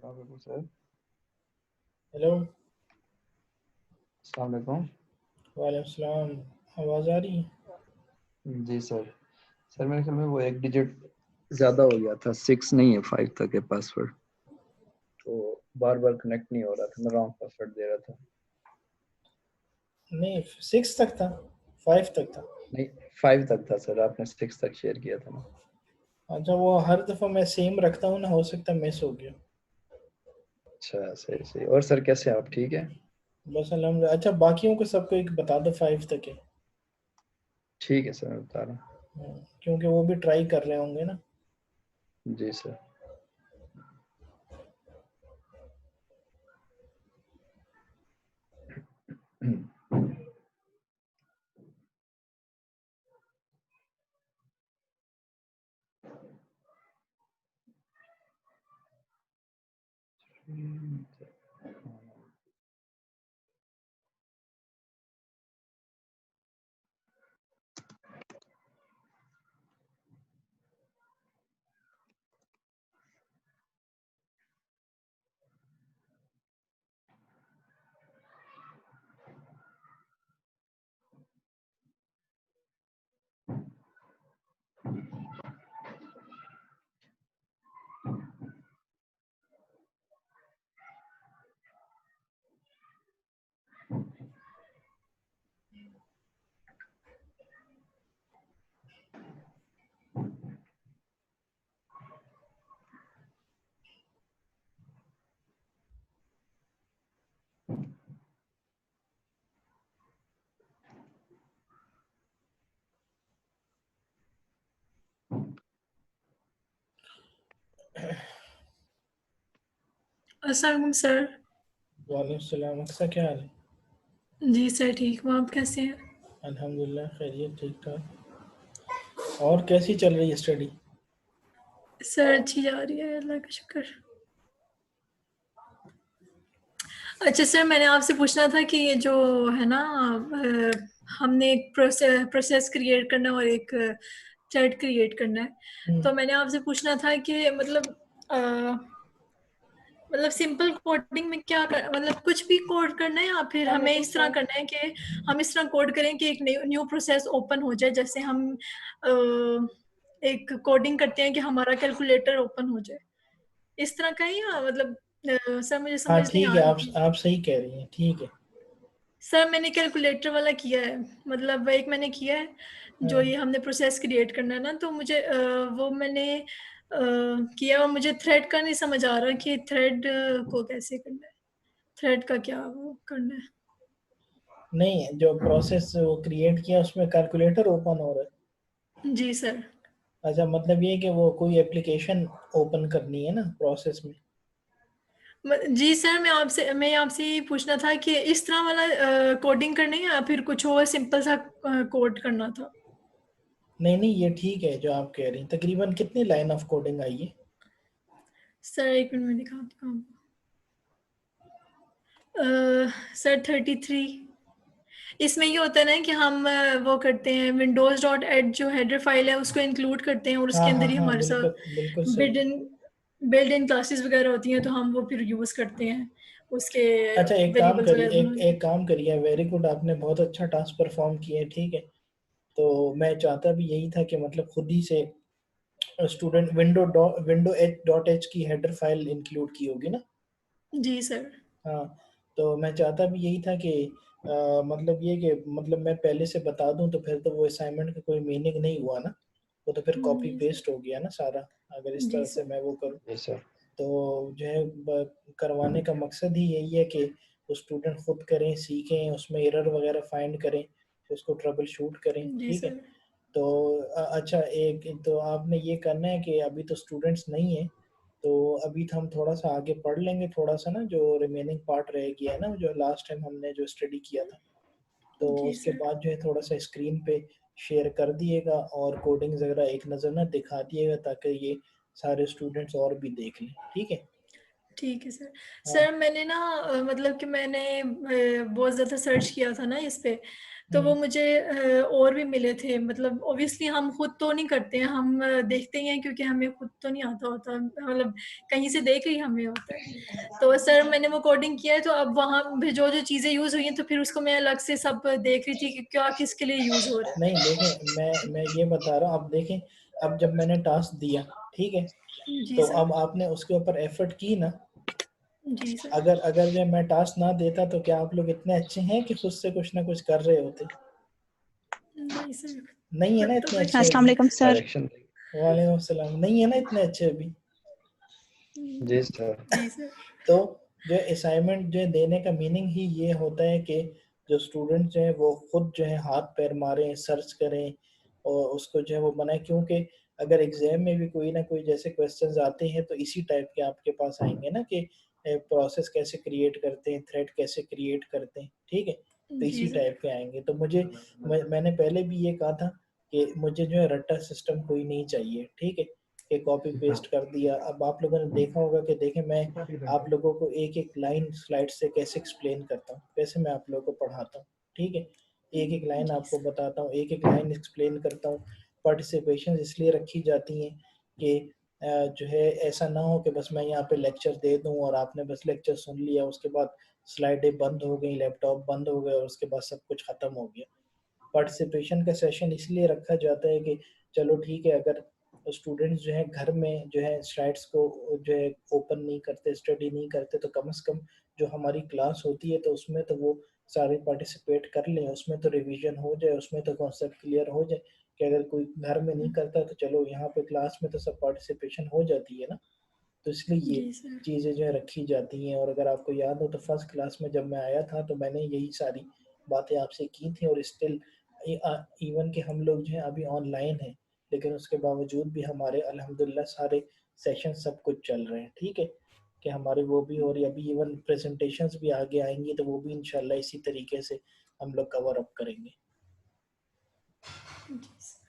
वालेकुम sir. Hello. अस्सलाम वालेकुम। वालेकुम सलाम। आवाज़ आ रही है? जी सर। सर मेरे ख्याल में वो एक डिजिट ज़्यादा हो गया था, 6 नहीं है 5 तक है पासवर्ड, तो बार बार कनेक्ट नहीं हो रहा था, मैं रॉन्ग पासवर्ड दे रहा था। नहीं, 6 तक था, 5 तक था। नहीं, 5 तक था सर, आपने 6 तक शेयर किया था ना। अच्छा, वो हर दफ़ा मैं सेम रखता हूँ ना, हो सकता है मिस हो गया। अच्छा, सही सही। और सर कैसे हैं आप, ठीक है? बस अल्हम्दुलिल्लाह। अच्छा, बाकियों को सबको एक बता दो 5 तक है। ठीक है सर, मैं बता रहा क्योंकि वो भी ट्राई कर रहे होंगे ना। हूँ। जी सर। अस्सलाम वालेकुम सर। वालेकुम सलाम। अक्सा, क्या हाल है? जी सर ठीक हूँ, आप कैसे हैं? अल्हम्दुलिल्लाह, खैरियत, ठीक ठाक। और कैसी चल रही है स्टडी? सर अच्छी जा रही है, अल्लाह का शुक्र। अच्छा सर, मैंने आपसे पूछना था कि ये जो है ना, हमने एक प्रोसेस क्रिएट करना है और एक थ्रेड क्रिएट करना है, तो मैंने आपसे पूछना था कि मतलब सिंपल कोडिंग में क्या मतलब कुछ भी कोड करना है या फिर हमें इस तरह करना है कि हम इस तरह कोड करें कि एक न्यू प्रोसेस ओपन हो जाए, जैसे हम एक कोडिंग करते हैं कि हमारा कैलकुलेटर ओपन हो जाए, इस तरह का ही, या मतलब सर मुझे हाँ समझ नहीं ठीक आ है, रही थी। आप सही कह रही हैं, ठीक है। सर मैंने कैलकुलेटर वाला किया है, मतलब एक मैंने किया है जो ये हमने प्रोसेस क्रिएट करना है ना, तो मुझे वो मैंने किया और मुझे थ्रेड का नहीं समझ आ रहा कि थ्रेड को कैसे करना है, थ्रेड का क्या वो करना है। नहीं, जो प्रोसेस वो क्रिएट किया उसमें कैलकुलेटर ओपन हो रहा है। जी सर। अच्छा, मतलब ये है कि वो कोई एप्लीकेशन ओपन करनी है ना प्रोसेस में। जी सर, मैं आपसे ये पूछना था कि इस तरह वाला कोडिंग करनी है या फिर कुछ और सिंपल सा कोड करना था। नहीं नहीं, ये ठीक है जो आप कह रही हैं। तकरीबन कितनी लाइन ऑफ कोडिंग आई है? सर एक मिनट में दिखाती हूँ आपको। सर 33। इसमें ये होता है ना कि हम वो करते हैं विंडोज डॉट एड जो हेडर फाइल है उसको इंक्लूड करते हैं और हाँ उसके हाँ अंदर ही हाँ, हमारे बिल्कुल बिल्कुल साथ सही। बिल्ड इन क्लासेस वगैरह होती हैं, तो हम वो फिर यूज़ करते हैं उसके अच्छा, एक काम वेरिएबल्स करिए, वगैरह एक बनाने एक काम करिए, वेरी गुड, आपने बहुत अच्छा टास्क परफॉर्म किया है, ठीक है। तो मैं चाहता भी यही था कि मतलब खुद ही से student window H dot H की हेडर फाइल इंक्लूड की होगी ना। के। जी सर। हाँ, तो मैं चाहता भी यही था कि मतलब ये कि मतलब मैं पहले से बता दूं तो फिर तो वो असाइनमेंट का कोई मीनिंग नहीं हुआ ना। वो तो फिर कॉपी जी सर। पेस्ट हो गया ना सारा, अगर इस जी तरह से सर। मैं वो करूँ। जी सर। तो जो है करवाने का मकसद ही यही है कि वो स्टूडेंट खुद करें, सीखें, उसमें एरर वगैरह फाइंड करें, उसको ट्रबल शूट करें, जी ठीक है। सर। तो अच्छा, एक तो आपने ये करना है कि अभी तो स्टूडेंट्स नहीं है, तो अभी तो हम थोड़ा सा आगे पढ़ लेंगे, थोड़ा सा ना जो रिमेनिंग पार्ट रह गया है ना, जो लास्ट टाइम हमने जो स्टडी किया था, तो जी उसके सर। बाद जो है थोड़ा सा स्क्रीन पे शेयर कर दिएगा और कोडिंग वगैरह एक नज़र ना दिखा दिएगा, ताकि ये सारे स्टूडेंट्स और भी देख लें, ठीक है। ठीक है सर। हाँ सर मैंने ना मतलब कि मैंने बहुत ज़्यादा सर्च किया था ना इस पे, तो वो मुझे और भी मिले थे। मतलब ऑब्वियसली हम खुद तो नहीं करते हैं, हम देखते ही हैं क्योंकि हमें खुद तो नहीं आता होता, मतलब कहीं से देख ही हमें होता है। तो सर मैंने वो कोडिंग किया है, तो अब वहाँ भी जो जो चीज़ें यूज़ हुई हैं तो फिर उसको मैं अलग से सब देख रही थी कि क्या किसके लिए यूज़ हो रहा है। नहीं देखें, मैं ये बता रहा हूँ, अब देखें, अब जब मैंने टास्क दिया, ठीक है, जी तो सर। अब आपने उसके ऊपर एफर्ट की ना। जी सर। अगर अगर जो मैं टास्क ना देता तो क्या आप लोग इतने अच्छे हैं कि खुद से कुछ ना कुछ कर रहे होते? नहीं सर, नहीं है ना खुद तो इतने कुछ अच्छे नहीं। अस्सलाम अभी। वालेकुम सर। डायरेक्शन। वालेकुम सलाम। नहीं है ना इतने अच्छे अभी। जी सर। जी सर। तो जो असाइनमेंट जो देने का मीनिंग ही ये होता है कि जो स्टूडेंट जो है वो खुद जो है हाथ पैर मारें, सर्च करें और उसको जो है वो बनाए, क्योंकि अगर एग्जाम में भी कोई ना कोई जैसे क्वेश्चंस आते हैं तो इसी टाइप के आपके पास आएंगे ना, कि प्रोसेस कैसे क्रिएट करते हैं, थ्रेड कैसे क्रिएट करते हैं, ठीक है, तो जी इसी सर। टाइप के आएंगे। तो मैंने पहले भी ये कहा था कि मुझे जो है रट्टा सिस्टम कोई नहीं चाहिए, ठीक है, कि कॉपी पेस्ट कर दिया। अब आप लोगों ने देखा होगा कि देखें मैं आप लोगों को एक एक लाइन स्लाइड से कैसे एक्सप्लेन करता हूँ, कैसे मैं आप लोगों को पढ़ाता हूँ, ठीक है, एक एक लाइन जी आपको सर। बताता हूँ, एक एक लाइन एक्सप्लेन करता हूँ। पार्टिसिपेशन इसलिए रखी जाती हैं कि जो है ऐसा ना हो कि बस मैं यहाँ पे लेक्चर दे दूँ और आपने बस लेक्चर सुन लिया, उसके बाद स्लाइडें बंद हो गई, लैपटॉप बंद हो गया और उसके बाद सब कुछ ख़त्म हो गया। पार्टिसिपेशन का सेशन इसलिए रखा जाता है कि चलो ठीक है, अगर स्टूडेंट्स जो है घर में जो है स्लाइड्स को जो है ओपन नहीं करते, स्टडी नहीं करते, तो कम से कम जो हमारी क्लास होती है तो उसमें तो वो सारे पार्टिसिपेट कर लें, उसमें तो रिवीजन हो जाए, उसमें तो कॉन्सेप्ट क्लियर हो जाए। कि अगर कोई घर में नहीं करता तो चलो यहाँ पे क्लास में तो सब पार्टिसिपेशन हो जाती है ना। तो इसलिए ये जी सर। चीज़ें जो है रखी जाती हैं। और अगर आपको याद हो तो फर्स्ट क्लास में जब मैं आया था तो मैंने यही सारी बातें आपसे की थी, और स्टिल इवन कि हम लोग जो है अभी ऑनलाइन हैं, लेकिन उसके बावजूद भी हमारे अल्हम्दुलिल्लाह सारे सेशन सब कुछ चल रहे हैं, ठीक है, कि हमारे वो भी, और अभी इवन प्रेजेंटेशंस भी आगे आएंगी तो वो भी इंशाल्लाह इसी तरीके से हम लोग कवर अप करेंगे। जी सर।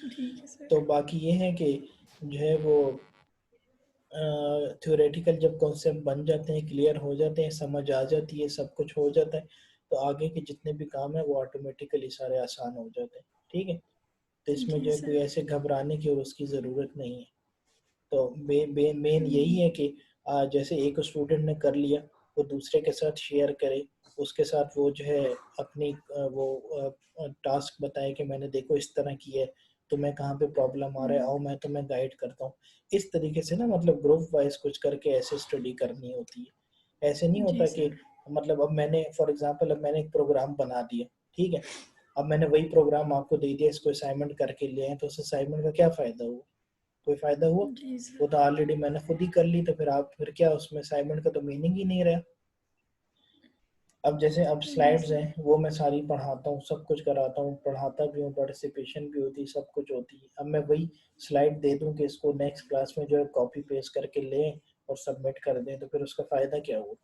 ठीक है सर। तो बाकी ये है कि जो है वो थ्योरेटिकल जब कॉन्सेप्ट बन जाते हैं, क्लियर हो जाते हैं, समझ आ जाती है, सब कुछ हो जाता है, तो आगे के जितने भी काम है वो ऑटोमेटिकली सारे आसान हो जाते हैं, ठीक है। तो इसमें जी जो है कोई सर। ऐसे घबराने की और उसकी ज़रूरत नहीं है। तो मेन यही है कि जैसे एक स्टूडेंट ने कर लिया, वो दूसरे के साथ शेयर करे, उसके साथ वो जो है अपनी वो टास्क बताए कि मैंने देखो इस तरह किया है, तुम्हें कहाँ पे प्रॉब्लम आ रहा है, आओ मैं तुम्हें गाइड करता हूँ। इस तरीके से ना, मतलब ग्रुप वाइज कुछ करके ऐसे स्टडी करनी होती है। ऐसे नहीं जी होता कि सर। मतलब अब मैंने फॉर एग्जांपल अब मैंने एक प्रोग्राम बना दिया, ठीक है, अब मैंने वही प्रोग्राम आपको दे दिया, इसको असाइनमेंट करके लिए हैं, तो उस असाइनमेंट का क्या फ़ायदा हुआ? कोई फ़ायदा हुआ? जी वो सर। तो ऑलरेडी मैंने खुद ही कर ली, तो फिर आप फिर क्या उसमें असाइनमेंट का तो मीनिंग ही नहीं रहा। अब जैसे अब जी स्लाइड्स सर। हैं वो मैं सारी पढ़ाता हूँ, सब कुछ कराता हूँ, पढ़ाता भी हूँ, पार्टिसिपेशन भी होती है, सब कुछ होती है। अब मैं वही स्लाइड दे दूँ कि इसको नेक्स्ट क्लास में जो है कॉपी पेस्ट करके लें और सबमिट कर दें, तो फिर उसका फ़ायदा क्या हुआ?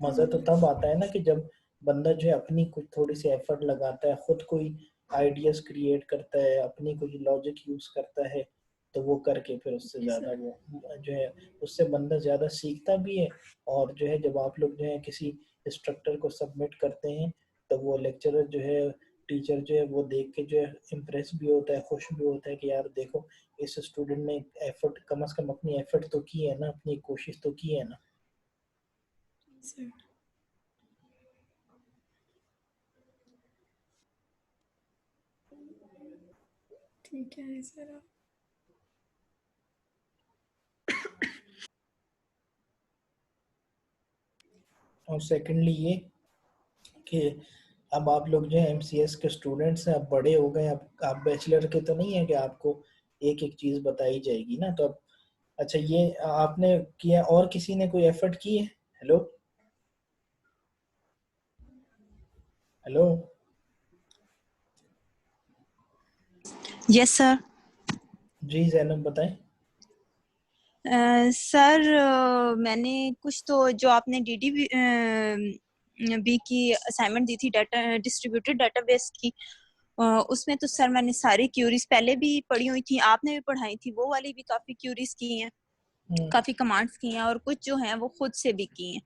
मज़ा तो तब आता है ना कि जब बंदा जो है अपनी कुछ थोड़ी सी एफर्ट लगाता है, खुद कोई आइडियाज क्रिएट करता है, अपनी कुछ लॉजिक यूज करता है, तो वो करके फिर उससे जी ज़्यादा सर। वो जो है उससे बंदा ज़्यादा सीखता भी है। और जो है जब आप लोग जो है किसी इंस्ट्रक्टर को सबमिट करते हैं तो वो लेक्चरर जो है, टीचर जो है वो देख के जो है इम्प्रेस भी होता है, खुश भी होता है कि यार देखो इस स्टूडेंट ने एफर्ट कम से कम अपनी एफर्ट तो की है ना, अपनी कोशिश तो की है ना। सर। ठीक है सर। और सेकेंडली ये कि अब आप लोग जो है एमसीएस के स्टूडेंट्स हैं, अब बड़े हो गए, अब आप बैचलर के तो नहीं है कि आपको एक एक चीज़ बताई जाएगी ना। तो अब अच्छा ये आपने किया और किसी ने कोई एफर्ट की है? Hello hello. Yes sir. जी जैनब बताएं। सर मैंने कुछ तो जो आपने डीडी बी की असाइनमेंट दी थी, डाटा डिस्ट्रीब्यूटेड डाटाबेस की, उसमें तो सर मैंने सारी क्यूरीज पहले भी पढ़ी हुई थी, आपने भी पढ़ाई थी, वो वाली भी काफी क्यूरीज की हैं, काफी कमांड्स की हैं, और कुछ जो हैं वो खुद से भी की हैं।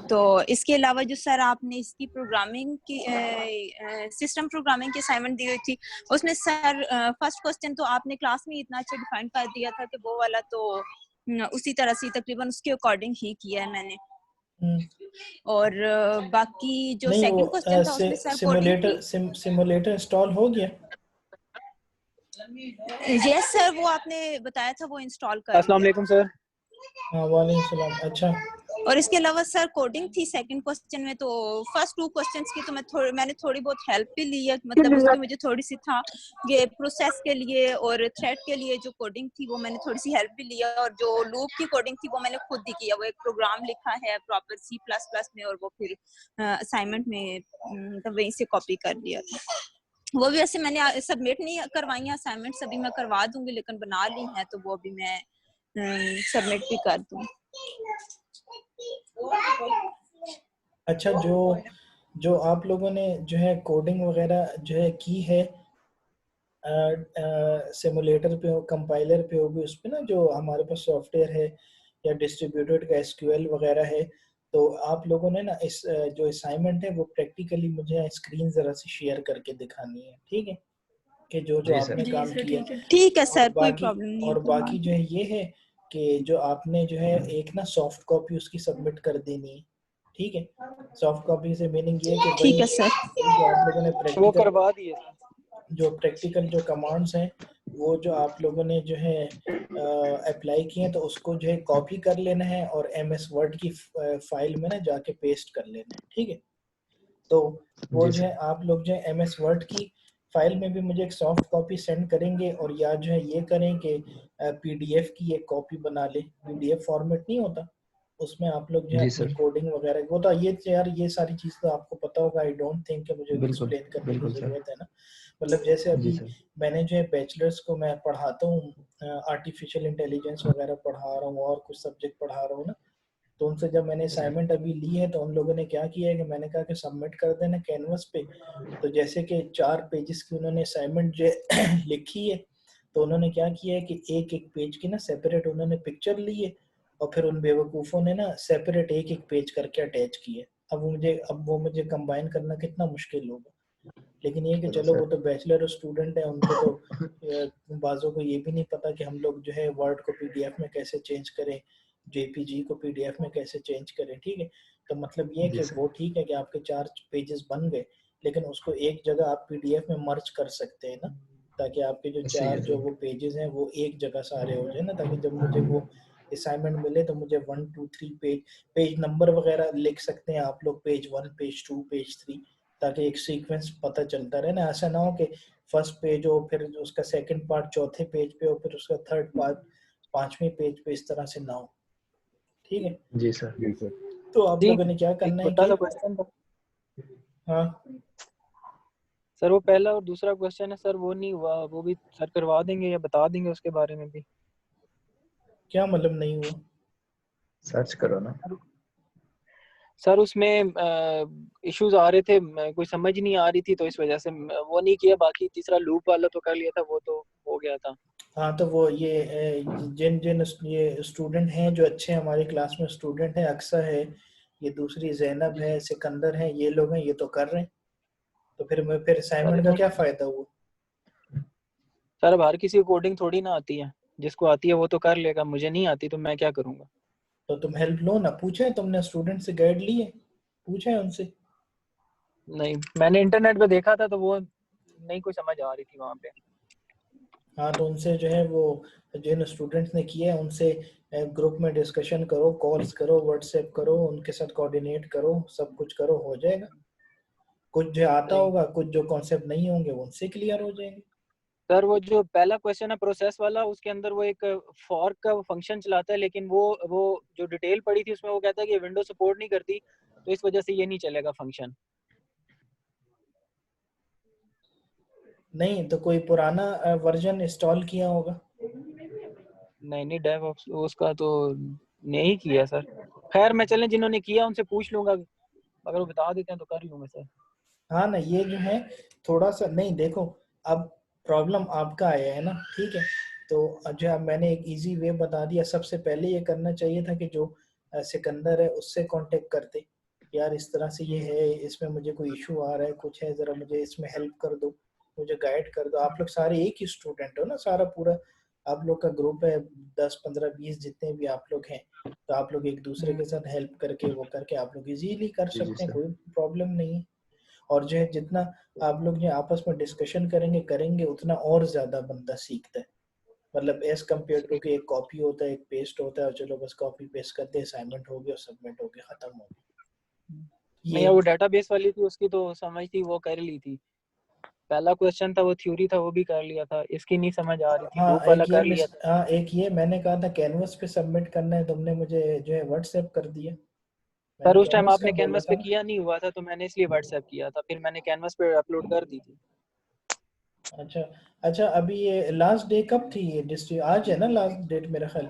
तो इसके अलावा जो सर आपने इसकी प्रोग्रामिंग की सिस्टम प्रोग्रामिंग की असाइनमेंट दी हुई थी, उसमें सर फर्स्ट क्वेश्चन तो आपने क्लास में इतना अच्छा डिफाइन कर दिया था कि वो वाला तो उसी तरह से तकरीबन उसके अकॉर्डिंग ही किया है मैंने। और बाकी जो नहीं, सेकंड वो क्वेश्चन था उसमें सर कोडिंग थी। सिमुलेटर इंस्टॉल हो गया? यस सर, वो आपने बताया था वो इंस्टॉल कर अस्सलाम लिया। वालेकुम सर। हाँ, वालेकुम सलाम। अच्छा, और इसके अलावा सर कोडिंग थी सेकंड क्वेश्चन में। तो फर्स्ट 2 क्वेश्चंस की तो मैंने थोड़ी बहुत हेल्प भी ली है, मतलब उसकी मुझे थोड़ी सी था ये प्रोसेस के लिए और थ्रेड के लिए जो कोडिंग थी वो मैंने थोड़ी सी हेल्प भी लिया, और जो लूप की कोडिंग थी वो मैंने खुद ही किया। वो एक प्रोग्राम लिखा है प्रॉपर C++ में, और वो फिर असाइनमेंट में मतलब वहीं से कॉपी कर लिया था। वो भी वैसे मैंने सबमिट नहीं करवाई है असाइनमेंट्स, अभी मैं करवा दूंगी, लेकिन बना ली है तो वो अभी मैं सबमिट भी कर दूँ। अच्छा, जो आप लोगों ने जो है कोडिंग वगैरह जो है की है सिमुलेटर पे हो, कंपाइलर पे होगी, उस पे ना जो हमारे पास सॉफ्टवेयर है या डिस्ट्रीब्यूटेड का SQL वगैरह है, तो आप लोगों ने ना इस जो असाइनमेंट है वो प्रैक्टिकली मुझे स्क्रीन जरा सी शेयर करके दिखानी है, ठीक है? कि जो जी सर। आपने जी काम सर, किया। ठीक है। ठीक है और सर, कोई बाकी प्रॉब्लम नहीं है, और करवा बाकी जो दूँ। है ये है कि जो आपने जो है एक ना सॉफ्ट कॉपी उसकी सबमिट कर देनी है, ठीक है? सॉफ्ट कॉपी से मीनिंग ये है कि ठीक वही है सर। जो आप लोगों ने वो करवा दिए सर। प्रैक्टिकल जो कमांड्स हैं वो जो आप लोगों ने जो है अप्लाई किए हैं, तो उसको जो है कॉपी कर लेना है और MS वर्ड की फाइल में ना जाके पेस्ट कर लेना है, ठीक है? तो वो जी जो सर। है आप लोग जो है MS वर्ड की फाइल में भी मुझे एक सॉफ्ट कॉपी सेंड करेंगे, और या जो है ये करें कि PDF की एक कॉपी बना ले। PDF फॉर्मेट नहीं होता, उसमें आप लोग जो है जी अपनी सर। कोडिंग वगैरह वो तो ये यार ये सारी चीज़ तो आपको पता होगा। आई डोंट थिंक कि मुझे बिल्कुल एक्सप्लेन करने की बिल्कुल सर। ज़रूरत है ना। मतलब जैसे जी अभी सर। मैंने जो है बैचलर्स को मैं पढ़ाता हूँ, आर्टिफिशियल इंटेलिजेंस वगैरह पढ़ा रहा हूँ और कुछ सब्जेक्ट पढ़ा रहा हूँ ना, तो उनसे जब मैंने असाइनमेंट अभी ली है तो उन लोगों ने क्या किया है कि मैंने कहा कि सबमिट कर देना कैनवस पे। तो जैसे कि 4 पेजेस की उन्होंने असाइनमेंट जो लिखी है, तो उन्होंने क्या किया है कि एक एक पेज की ना सेपरेट उन्होंने पिक्चर ली है, और फिर उन बेवकूफ़ों ने ना सेपरेट एक एक पेज करके अटैच किए। अब वो मुझे कंबाइन करना कितना मुश्किल होगा। लेकिन ये कि चलो वो सर। तो बैचलर स्टूडेंट है, उनको तो बाज़ों को ये भी नहीं पता कि हम लोग जो है वर्ड को PDF में कैसे चेंज करें, JPG को PDF में कैसे चेंज करें, ठीक है? तो मतलब ये है जी कि सर। वो ठीक है कि आपके 4 पेजेस बन गए, लेकिन उसको एक जगह आप PDF में मर्ज कर सकते हैं ना, ताकि आपके जो सही 4 है जो सर। वो पेजेस हैं वो एक जगह सारे हो जाए ना, ताकि जब मुझे वो असाइनमेंट मिले तो मुझे 1 2 3 पेज नंबर वगैरह लिख सकते हैं आप लोग, पेज 1 पेज 2 पेज 3, ताकि एक सीक्वेंस पता चलता रहे ना। ऐसा ना हो कि फर्स्ट पेज हो, फिर उसका सेकंड पार्ट चौथे पेज पे हो, फिर उसका थर्ड पार्ट 5वें पेज पे, इस तरह से ना हो, ठीक है? जी सर। जी सर। तो आप जी, लोगों ने क्या एक करना है छोटा कि सा क्वेश्चन था हाँ, सर। वो पहला और दूसरा क्वेश्चन है सर, वो नहीं हुआ, वो भी सर करवा देंगे या बता देंगे उसके बारे में भी? क्या मतलब नहीं हुआ? सर्च करो ना। सर उसमें इश्यूज आ रहे थे, कोई समझ नहीं आ रही थी, तो इस वजह से वो नहीं किया। बाकी तीसरा लूप वाला तो कर लिया था, वो तो हो गया था। हाँ, तो वो ये जिन जिन ये स्टूडेंट हैं जो अच्छे हमारी क्लास में स्टूडेंट हैं, अक्सर है, ये दूसरी जैनब है, सिकंदर है, ये लोग हैं, ये तो कर रहे हैं। तो फिर सर असाइनमेंट का क्या फ़ायदा हुआ? सर अब हर किसी को कोडिंग थोड़ी ना आती है, जिसको आती है वो तो कर लेगा, मुझे नहीं आती तो मैं क्या करूंगा? तो तुम हेल्प लो ना, पूछे तुमने स्टूडेंट से गाइड ली है, पूछे उनसे? नहीं, मैंने इंटरनेट पे देखा था तो वो नहीं कोई समझ आ रही थी वहाँ पे। हाँ, तो उनसे जो है वो जिन स्टूडेंट्स ने किया है उनसे ग्रुप में डिस्कशन करो, कॉल्स करो, व्हाट्सएप करो, उनके साथ कोऑर्डिनेट करो, सब कुछ करो, हो जाएगा। कुछ जो आता सही। होगा, कुछ जो कॉन्सेप्ट नहीं होंगे वो उनसे क्लियर हो जाएंगे। सर वो जो पहला क्वेश्चन है प्रोसेस वाला, उसके अंदर वो एक फॉर्क का फंक्शन चलाता है, लेकिन वो जो डिटेल पड़ी थी उसमें वो कहता है कि विंडो सपोर्ट नहीं करती, तो इस वजह से ये नहीं चलेगा फंक्शन। नहीं तो कोई पुराना वर्जन इंस्टॉल किया होगा। नहीं नहीं, डेव उसका तो नहीं किया सर। खैर मैं चलें, जिन्होंने किया उनसे पूछ लूंगा, अगर वो बता देते हैं तो कर लूंगा सर। हाँ ना, ये जो है थोड़ा सा नहीं, देखो अब प्रॉब्लम आपका आया है ना, ठीक है? तो जो अब मैंने एक इजी वे बता दिया। सबसे पहले ये करना चाहिए था कि जो सिकंदर है उससे कांटेक्ट करते, यार इस तरह से ये है, इसमें मुझे कोई इशू आ रहा है, कुछ है, ज़रा मुझे इसमें हेल्प कर दो, मुझे गाइड कर दो। आप लोग सारे एक ही स्टूडेंट हो ना, सारा पूरा आप लोग का ग्रुप है, 10 15 20 जितने भी आप लोग हैं, तो आप लोग एक दूसरे के साथ हेल्प करके वो करके आप लोग इजीली कर जी सकते हैं, सर। कोई प्रॉब्लम नहीं है। और जो है जितना आप लोग जो आपस में डिस्कशन करेंगे उतना और ज़्यादा बंदा सीखता है। मतलब एज कम्पेयर टू कि एक कॉपी होता है, एक पेस्ट होता है, और चलो बस कॉपी पेस्ट करते हैं, असाइनमेंट हो गया, सबमिट हो गया, खत्म हो गया। नहीं, ये वो डेटाबेस वाली थी उसकी तो समझ थी, वो कर ली थी। पहला क्वेश्चन था वो थ्योरी था, वो भी कर लिया था। इसकी नहीं समझ आ रही थी, हाँ ग्रुप वाला एक ये कर लिया था। हाँ एक ये मैंने कहा था कैनवस पे सबमिट करना है, तुमने मुझे जो है व्हाट्सएप कर दिया। मैंने सर उस टाइम कैनवस का आपने बोला कैनवस था पे ना। किया नहीं हुआ था, तो मैंने इसलिए व्हाट्सएप किया था, फिर मैंने कैनवस पे अपलोड कर दी थी। अच्छा अच्छा, अभी ये लास्ट डे कब थी, ये डिस्ट्रिक्ट आज है ना लास्ट डेट मेरा ख्याल।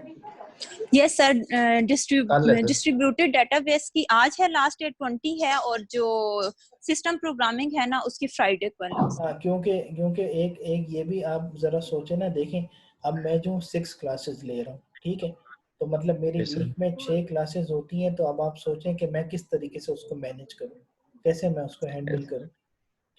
यस सर, कल है सर। डिस्ट्रीब्यूटेड डेटाबेस की आज है लास्ट डेट 20 है, और जो सिस्टम प्रोग्रामिंग है ना उसकी फ्राइडे को है लास्ट। हाँ क्योंकि क्योंकि एक एक ये भी आप जरा सोचे ना, देखें अब मैं जो 6 क्लासेस ले रहा हूँ, ठीक है, तो मतलब मेरी यस सर। वीक में 6 क्लासेस होती हैं, तो अब आप सोचें कि मैं किस तरीके से उसको मैनेज करूँ, कैसे मैं उसको हैंडल करूँ।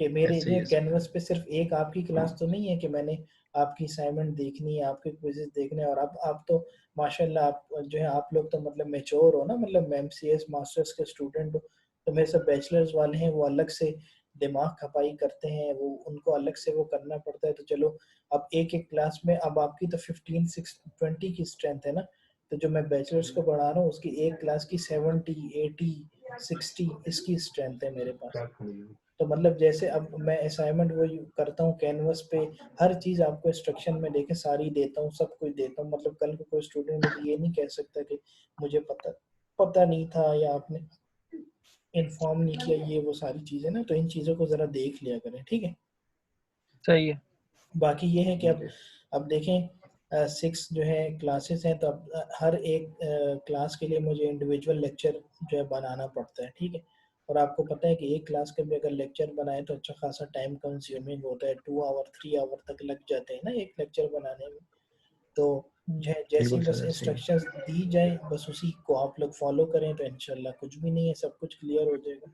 कि मेरे ऐसे ही जो है सर। कैनवस पे सिर्फ एक आपकी क्लास तो नहीं है कि मैंने आपकी असाइनमेंट देखनी है, आपके क्विजेस देखने हैं, और अब आप तो माशाल्लाह आप जो है आप लोग तो मतलब मेच्योर हो ना, मतलब एमसीएस मास्टर्स के स्टूडेंट हो, तो मेरे सब बैचलर्स वाले हैं वो अलग से दिमाग खपाई करते हैं, वो उनको अलग से वो करना पड़ता है। तो चलो अब एक एक क्लास में अब आपकी तो 15 6 20 की स्ट्रेंथ है ना, तो जो मैं बैचलर्स को पढ़ा रहा हूँ उसकी एक क्लास की 70 80 60 इसकी स्ट्रेंथ है मेरे पास। तो मतलब जैसे अब मैं असाइनमेंट वो करता हूँ कैनवस पे, हर चीज़ आपको इंस्ट्रक्शन में देके सारी देता हूँ, सब कुछ देता हूँ, मतलब कल को कोई स्टूडेंट मुझे ये नहीं कह सकता कि मुझे पता पता नहीं था या आपने इन्फॉर्म नहीं किया, ये वो सारी चीज़ें ना, तो इन चीज़ों को ज़रा देख लिया करें, ठीक है। सही है। बाकी ये है कि अब देखें 6 जो है क्लासेस हैं, तो अब हर एक क्लास के लिए मुझे इंडिविजुअल लेक्चर जो है बनाना पड़ता है, ठीक है। और आपको पता है कि एक क्लास के भी अगर लेक्चर बनाए तो अच्छा खासा टाइम कंज्यूमिंग होता है, 2 आवर 3 आवर तक लग जाते हैं ना एक लेक्चर बनाने में। तो जो है जैसी बिल्कुल बस सर, ऐसे ही है। इंस्ट्रक्शंस दी जाए बस उसी को आप लोग फॉलो करें, तो इंशाल्लाह कुछ भी नहीं है, सब कुछ क्लियर हो जाएगा।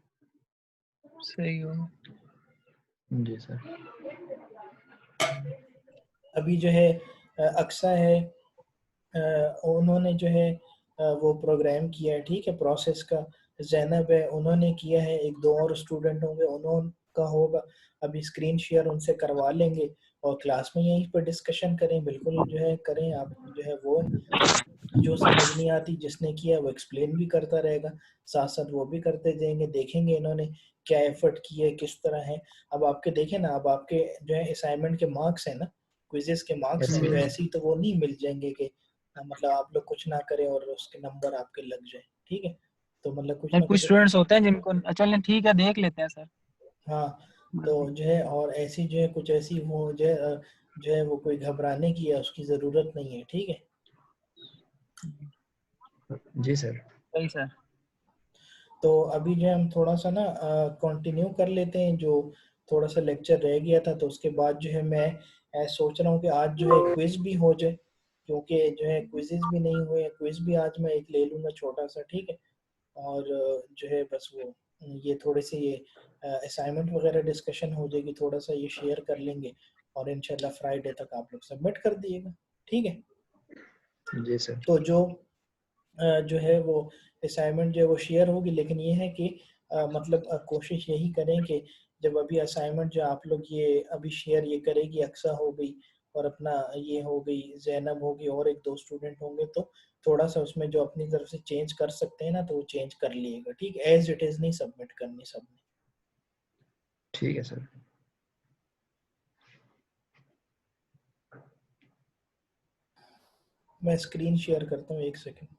सही हो। जी सर। अभी जो है अक्सा है, उन्होंने जो है वो प्रोग्राम किया है, ठीक है, प्रोसेस का। जैनब है, उन्होंने किया है, एक दो और स्टूडेंट होंगे उन्होंने होगा। अभी स्क्रीन शेयर उनसे करवा लेंगे और क्लास में यहीं पर डिस्कशन करें, बिल्कुल जो है करें। आप जो है वो जो समझ नहीं आती जिसने किया वो एक्सप्लेन भी करता रहेगा, साथ साथ वो भी करते जाएंगे, देखेंगे इन्होंने क्या एफर्ट किया है, किस तरह है। अब आपके देखें ना, अब आपके जो है असाइनमेंट के मार्क्स हैं ना, क्विजेस के मार्क्स हैं, ऐसे तो ही है। ऐसे ही तो वो नहीं मिल जाएंगे कि मतलब आप लोग कुछ ना करें और उसके नंबर आपके लग जाए, ठीक है। तो मतलब कुछ नहीं, ना कुछ कुछ। स्टूडेंट्स होते हैं जिनको, चलिए ठीक है, देख लेते हैं सर। हाँ तो जो है और ऐसी जो है कुछ ऐसी वो जो है वो कोई घबराने की है उसकी ज़रूरत नहीं है, ठीक है। जी सर। सही सर। तो अभी जो है हम थोड़ा सा ना कंटिन्यू कर लेते हैं, जो थोड़ा सा लेक्चर रह गया था, तो उसके बाद जो है मैं सोच रहा हूँ कि आज जो है क्विज भी हो जाए, क्योंकि जो है क्विजेज भी नहीं हुए, क्विज भी आज मैं एक ले लूँगा छोटा सा, ठीक है। और जो है बस वो ये थोड़े से ये असाइनमेंट वगैरह डिस्कशन हो जाएगी, थोड़ा सा ये शेयर कर लेंगे, और इंशाल्लाह फ्राइडे तक आप लोग सबमिट कर दिएगा, ठीक है। जी सर। तो जो है वो असाइनमेंट जो है वो शेयर होगी, लेकिन ये है कि मतलब कोशिश यही करें कि जब अभी असाइनमेंट जो आप लोग ये अभी शेयर ये करेगी, अक्सा हो गई और अपना ये हो गई, जैनब होगी, और एक दो स्टूडेंट होंगे, तो थोड़ा सा उसमें जो अपनी तरफ से चेंज कर सकते हैं ना, तो वो चेंज कर लिएगा, ठीक है। एज इट इज़ नहीं सबमिट करनी सबने। ठीक है सर। मैं स्क्रीन शेयर करता हूँ, एक सेकेंड।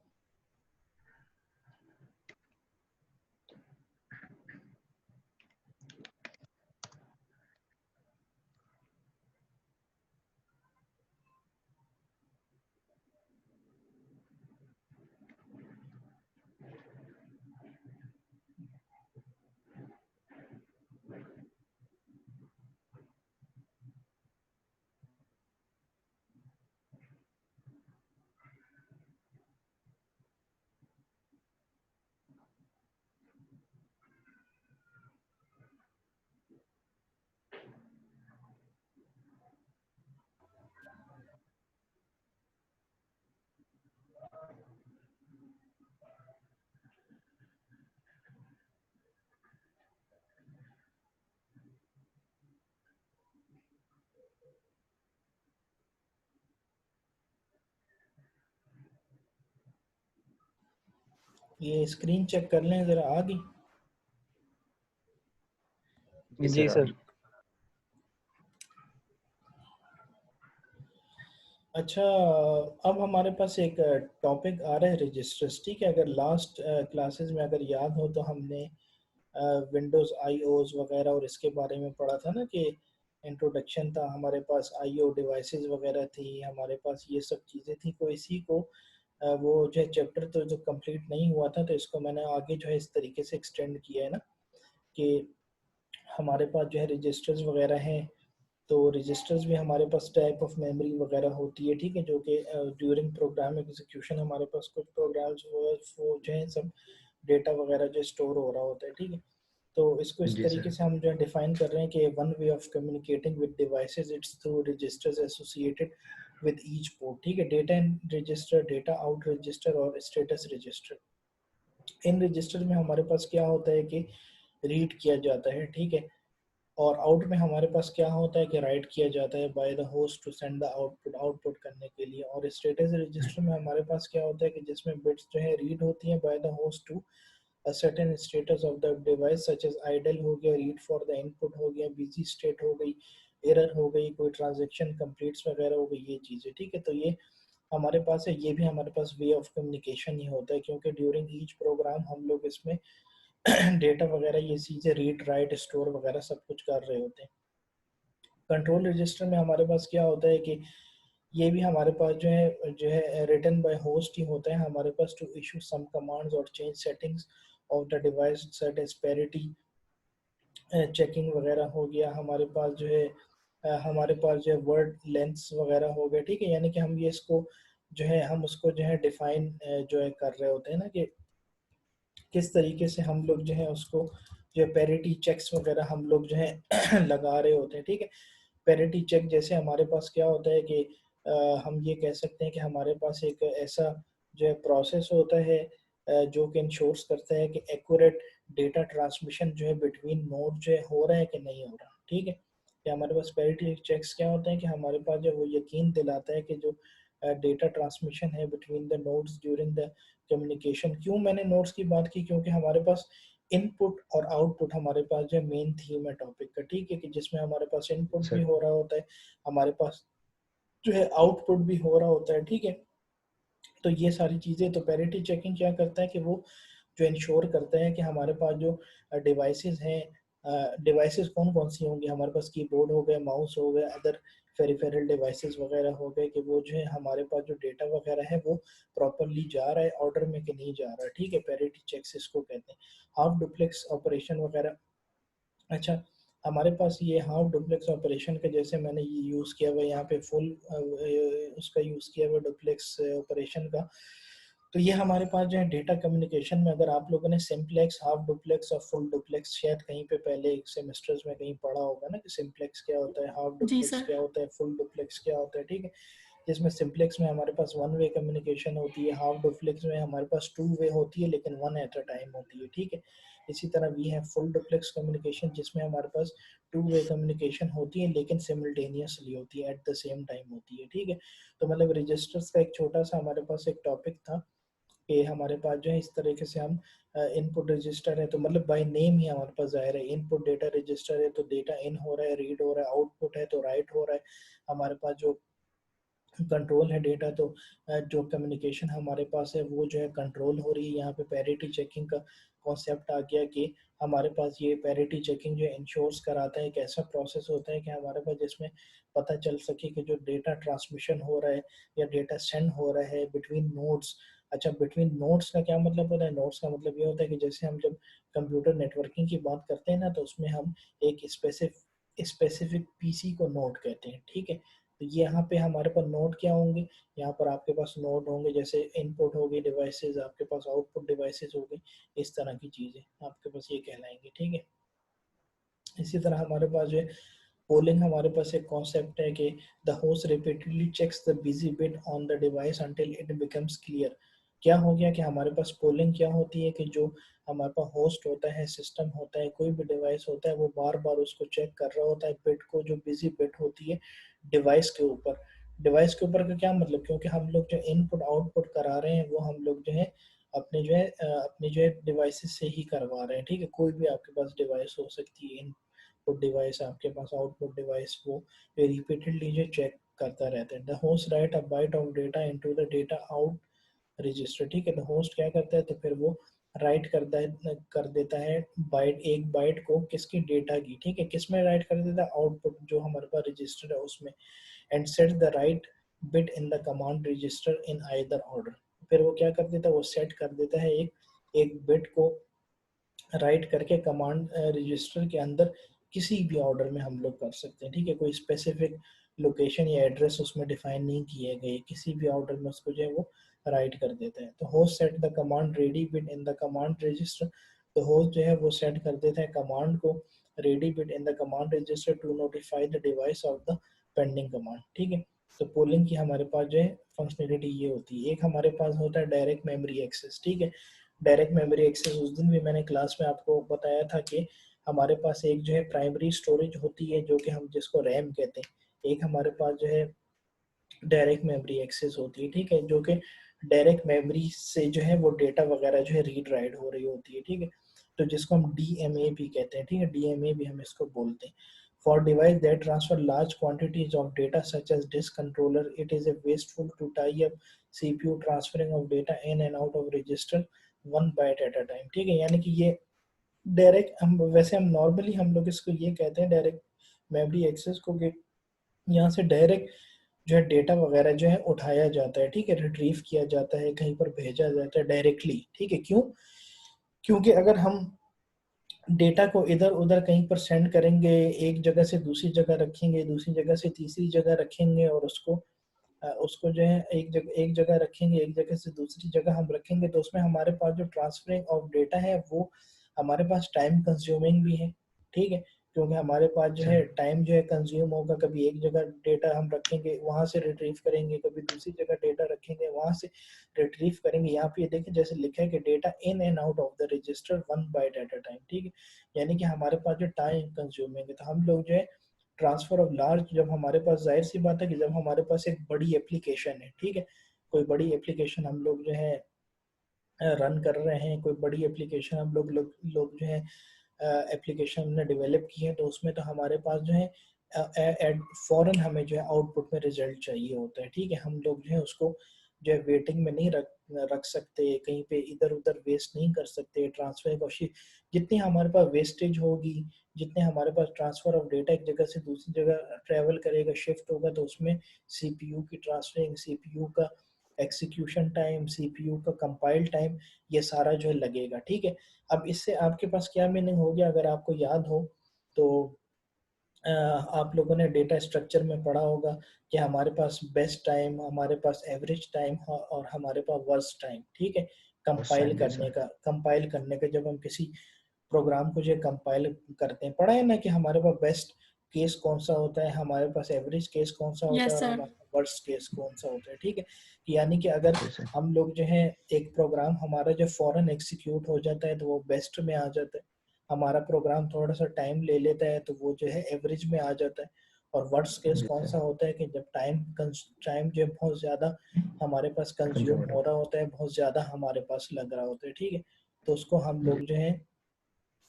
ये स्क्रीन चेक कर लें जरा, आ गई? जी आ सर। गई। अच्छा, अब हमारे पास एक टॉपिक आ रहा है रजिस्टर्स, ठीक है। अगर लास्ट क्लासेस में अगर याद हो तो हमने विंडोज़ आईओज वगैरह और इसके बारे में पढ़ा था ना, कि इंट्रोडक्शन था, हमारे पास आईओ डिवाइसेस वगैरह थी, हमारे पास ये सब चीज़ें थी। को इसी को वो जो है चैप्टर तो जो कंप्लीट नहीं हुआ था, तो इसको मैंने आगे जो है इस तरीके से एक्सटेंड किया है ना, कि हमारे पास जो है रजिस्टर्स वगैरह हैं। तो रजिस्टर्स में हमारे पास टाइप ऑफ मेमोरी वगैरह होती है, ठीक है, जो कि ड्यूरिंग प्रोग्राम एग्जीक्यूशन हमारे पास कुछ प्रोग्राम्स वो जो है सब डेटा वगैरह जो स्टोर हो रहा होता है, ठीक है। तो इसको इस जी तरीके सर। से हम जो है डिफाइन कर रहे हैं कि one way of communicating with devices it's through registers associated with each port, ठीक है। Data in register, data out register और स्टेटस रजिस्टर। इन रजिस्टर में हमारे पास क्या होता है कि रीड किया जाता है, ठीक है, और आउट में हमारे पास क्या होता है कि राइट किया जाता है by the host to send the output, output करने के लिए। और स्टेटस रजिस्टर में हमारे पास क्या होता है कि जिसमें बिट्स जो है रीड होती हैं by the host to a certain status of the device such as idle हो गया, read for the input हो गया, busy state हो गई, error हो गई, कोई transaction completes वगैरह हो गई, ये चीज़ें, ठीक है। तो ये हमारे पास है, ये भी हमारे पास वे ऑफ कम्युनिकेशन ही होता है, क्योंकि ड्यूरिंग ईच प्रोग्राम हम लोग इसमें डेटा वगैरह ये चीज़ें रीड राइट स्टोर वगैरह सब कुछ कर रहे होते हैं। कंट्रोल रजिस्टर में हमारे पास क्या होता है कि ये भी हमारे पास जो है रिटन बाय होस्ट ही होता है हमारे पास, टू इशू सम कमांड्स और change settings of the device set as parity checking वगैरह हो गया। हमारे पास जो है हमारे पास जो है वर्ड लेंथ्स वगैरह हो गए, ठीक है। यानी कि हम ये इसको जो है हम उसको जो है डिफाइन जो है कर रहे होते हैं ना, कि किस तरीके से हम लोग जो है उसको जो है पैरिटी चेक्स वगैरह हम लोग जो है लगा रहे होते हैं, ठीक है। पैरिटी चेक जैसे हमारे पास क्या होता है कि हम ये कह सकते हैं कि हमारे पास एक ऐसा जो है प्रोसेस होता है जो कि इंश्योर्स करता है कि एक्यूरेट डेटा ट्रांसमिशन जो है बिटवीन नोड जो है हो रहा है कि नहीं हो रहा, ठीक है। या हमारे पास पैरिटी चेक्स क्या होते हैं कि हमारे पास जो वो यकीन दिलाता है कि जो डेटा ट्रांसमिशन है between the nodes during the communication. क्यों मैंने नोड्स की बात की, क्योंकि हमारे पास इनपुट और आउटपुट हमारे पास जो मेन थीम है टॉपिक का, ठीक है, कि जिसमें हमारे पास इनपुट भी सर। हो रहा होता है, हमारे पास जो है आउटपुट भी हो रहा होता है, ठीक है। तो ये सारी चीज़ें, तो पैरिटी चेकिंग क्या करता है कि वो जो इंश्योर करता है कि हमारे पास जो डिवाइसेस हैं, डिवाइसेस कौन कौन सी होंगी, हमारे पास कीबोर्ड हो गए, माउस हो गए, अदर फेरिफेरल डिवाइसेस वगैरह हो गए, कि वो जो है हमारे पास जो डेटा वगैरह है वो प्रॉपरली जा रहा है ऑर्डर में कि नहीं जा रहा है, ठीक है। पैरिटी चेक्स इसको कहते हैं। हाफ डुप्लेक्स ऑपरेशन वगैरह। अच्छा, हमारे पास ये हाफ डुप्लेक्स ऑपरेशन का जैसे मैंने ये यूज़ किया हुआ है यहाँ पे फुल उसका यूज़ किया हुआ डुप्लेक्स ऑपरेशन का। तो ये हमारे पास जो है डेटा कम्युनिकेशन में, अगर आप लोगों ने सिंप्लेक्स, हाफ डुप्लेक्स और फुल डुप्लेक्स शायद कहीं पे पहले सेमेस्टर्स में कहीं पढ़ा होगा ना, कि सिंप्लेक्स क्या होता है, हाफ जी डुप्लेक्स सर। क्या होता है, फुल डुप्लेक्स क्या होता है, ठीक है। जिसमें सिंप्लेक्स में हमारे पास वन वे कम्युनिकेशन होती है, हाफ डुप्लेक्स में हमारे पास टू वे होती है लेकिन वन एट अ टाइम होती है, ठीक है। इसी तरह वी है फुल डुप्लेक्स कम्युनिकेशन, जिसमें हमारे पास टू वे कम्युनिकेशन होती है लेकिन सिमिल्टेनियसली होती है, एट द सेम टाइम होती है, ठीक है। तो मतलब रजिस्टर्स का एक छोटा सा हमारे पास एक टॉपिक था कि हमारे पास जो है इस तरीके से हम इनपुट रजिस्टर है, तो मतलब बाय नेम ही हमारे पास जाहिर है इनपुट डेटा रजिस्टर है, तो डेटा इन हो रहा है, रीड हो रहा है, आउटपुट है तो राइट हो रहा है। हमारे पास जो कंट्रोल है डेटा, तो जो कम्युनिकेशन हमारे पास है वो जो है कंट्रोल हो रही है। यहाँ पे पैरिटी चेकिंग का कॉन्सेप्ट आ गया कि हमारे पास ये पैरिटी चेकिंग जो इंश्योर्स कराता है, एक ऐसा प्रोसेस होता है कि हमारे पास जिसमें पता चल सके कि जो डेटा ट्रांसमिशन हो रहा है या डेटा सेंड हो रहा है बिटवीन नोड्स। अच्छा, बिटवीन नोड्स का क्या मतलब होता है? नोड्स का मतलब ये होता है कि जैसे हम जब कंप्यूटर नेटवर्किंग की बात करते हैं ना, तो उसमें हम एक स्पेसिफिक पीसी को नोड कहते हैं, ठीक है। तो ये यहाँ पे हमारे पास नोड क्या होंगे, यहाँ पर आपके पास नोड होंगे जैसे इनपुट हो गई डिवाइसेस, आपके पास आउटपुट डिवाइसेस हो गई, इस तरह की चीज़ें आपके पास ये कहलाएंगे, ठीक है। इसी तरह हमारे पास जो है पोलिंग, हमारे पास एक कॉन्सेप्ट है कि the host repeatedly checks the busy bit on the device until it becomes clear. क्या हो गया कि हमारे पास पोलिंग क्या होती है कि जो हमारे पास होस्ट होता है, सिस्टम होता है, कोई भी डिवाइस होता है, वो बार बार उसको चेक कर रहा होता है बिट को, जो बिजी बिट होती है डिवाइस के ऊपर। डिवाइस के ऊपर का क्या मतलब, क्योंकि हम लोग जो इनपुट आउटपुट करा रहे हैं वो हम लोग जो है अपने जो है डिवाइसेस से ही करवा रहे हैं, ठीक है। कोई भी आपके पास डिवाइस हो सकती है, इनपुट डिवाइस आपके पास, आउटपुट डिवाइस, वो रिपीटेडली जो चेक करता रहता है। The host write a byte of data into the data out register, ठीक है। तो होस्ट क्या करता है, तो फिर वो राइट कर देता है बाइट, एक बाइट को किसकी, डेटा की, ठीक है। किस में राइट कर देता है, आउटपुट जो हमारे पास रजिस्टर है उसमें। And set the right bit in the command register in either order, फिर वो क्या कर देता है, वो सेट कर देता है एक बिट को राइट करके कमांड रजिस्टर के अंदर किसी भी ऑर्डर में हम लोग कर सकते हैं, ठीक है। कोई स्पेसिफिक लोकेशन या एड्रेस उसमें डिफाइन नहीं किए गए, किसी भी ऑर्डर में उसको जो है वो राइट कर देता है। तो host set the command ready bit in the command register, तो होस्ट जो है वो सेट कर देता है कमांड को ready bit in the command register to notify the device of the pending command, ठीक है। तो पोलिंग की हमारे पास जो है फंक्शनलिटी ये होती है। एक हमारे पास होता है डायरेक्ट मेमोरी एक्सेस, ठीक है। डायरेक्ट मेमोरी एक्सेस, उस दिन भी मैंने क्लास में आपको बताया था कि हमारे पास एक जो है प्राइमरी स्टोरेज होती है जो कि हम जिसको रैम कहते हैं, एक हमारे पास जो है डायरेक्ट मेमोरी एक्सेस होती है, ठीक है, जो कि डायरेक्ट मेमोरी से जो है वो डेटा वगैरह जो है रीड राइट हो रही होती है, ठीक है। तो जिसको हम डीएमए भी कहते हैं, ठीक है, डीएमए भी हम इसको बोलते हैं। For device that transfer large quantities of data such as disk controller, it is a wasteful to tie up CPU transferring of data in and out of register one byte at a time, ठीक है। यानी कि ये direct, हम वैसे हम normally हम लोग इसको ये कहते हैं डायरेक्ट मेमोरी एक्सेस को, कि यहाँ से डायरेक्ट जो है डेटा वगैरह जो है उठाया जाता है, ठीक है, रिट्रीव किया जाता है, कहीं पर भेजा जाता है डायरेक्टली, ठीक है। क्यों? क्योंकि अगर हम डेटा को इधर उधर कहीं पर सेंड करेंगे, एक जगह से दूसरी जगह रखेंगे, दूसरी जगह से तीसरी जगह रखेंगे, और उसको जो है एक जगह रखेंगे, एक जगह से दूसरी जगह हम रखेंगे, तो उसमें हमारे पास जो ट्रांसफरिंग ऑफ डेटा है वो हमारे पास टाइम कंज्यूमिंग भी है, ठीक है। क्योंकि हमारे पास जो है टाइम जो है कंज्यूम होगा, कभी एक जगह डेटा हम रखेंगे वहां से रिट्रीव करेंगे, कभी दूसरी जगह डेटा रखेंगे वहां से रिट्रीव करेंगे। यहाँ पे देखिए जैसे लिखा है कि data in and out of the register one byte at a time, ठीक है। यानी कि हमारे पास जो टाइम कंज्यूमिंग है, तो हम लोग जो है ट्रांसफर ऑफ लार्ज, जब हमारे पास, जाहिर सी बात है कि जब हमारे पास एक बड़ी एप्लीकेशन है, ठीक है, कोई बड़ी एप्लीकेशन हम लोग जो है रन कर रहे हैं, कोई बड़ी एप्लीकेशन हम लोग जो है एप्लीकेशन हमने डेवलप की है, तो उसमें तो हमारे पास जो है फौरन हमें जो है आउटपुट में रिजल्ट चाहिए होता है, ठीक है। हम लोग जो है उसको जो है वेटिंग में नहीं रख सकते, कहीं पे इधर उधर वेस्ट नहीं कर सकते। ट्रांसफर कोशिश, जितनी हमारे पास वेस्टेज होगी, जितने हमारे पास ट्रांसफर ऑफ डेटा एक जगह से दूसरी जगह ट्रेवल करेगा, शिफ्ट होगा, तो उसमें सीपीयू की ट्रांसफरिंग, सीपीयू का एक्सिक्यूशन टाइम, सीपीयू का कंपाइल टाइम, ये सारा जो है लगेगा, ठीक है। अब इससे आपके पास क्या मीनिंग हो गया, अगर आपको याद हो तो आप लोगों ने डेटा स्ट्रक्चर में पढ़ा होगा कि हमारे पास बेस्ट टाइम, हमारे पास एवरेज टाइम और हमारे पास वर्स्ट टाइम, ठीक है। कंपाइल करने का जब हम किसी प्रोग्राम को जो कंपाइल करते हैं, पढ़ा है ना कि हमारे पास बेस्ट केस कौन सा होता है, हमारे पास एवरेज केस कौन सा होता है, और हमारे पास वर्स्ट केस कौन सा होता है, ठीक है। यानी कि अगर हम लोग जो है एक प्रोग्राम हमारा जो फौरन एग्जीक्यूट हो जाता है तो वो बेस्ट में आ जाता है, हमारा प्रोग्राम थोड़ा सा टाइम ले लेता है तो वो जो है एवरेज में आ जाता है। और वर्स्ट केस कौन सा होता है कि जब टाइम जो है बहुत ज़्यादा हमारे पास कंज्यूम हो रहा होता है, बहुत ज़्यादा हमारे पास लग रहा होता है, ठीक है। तो उसको हम लोग जो है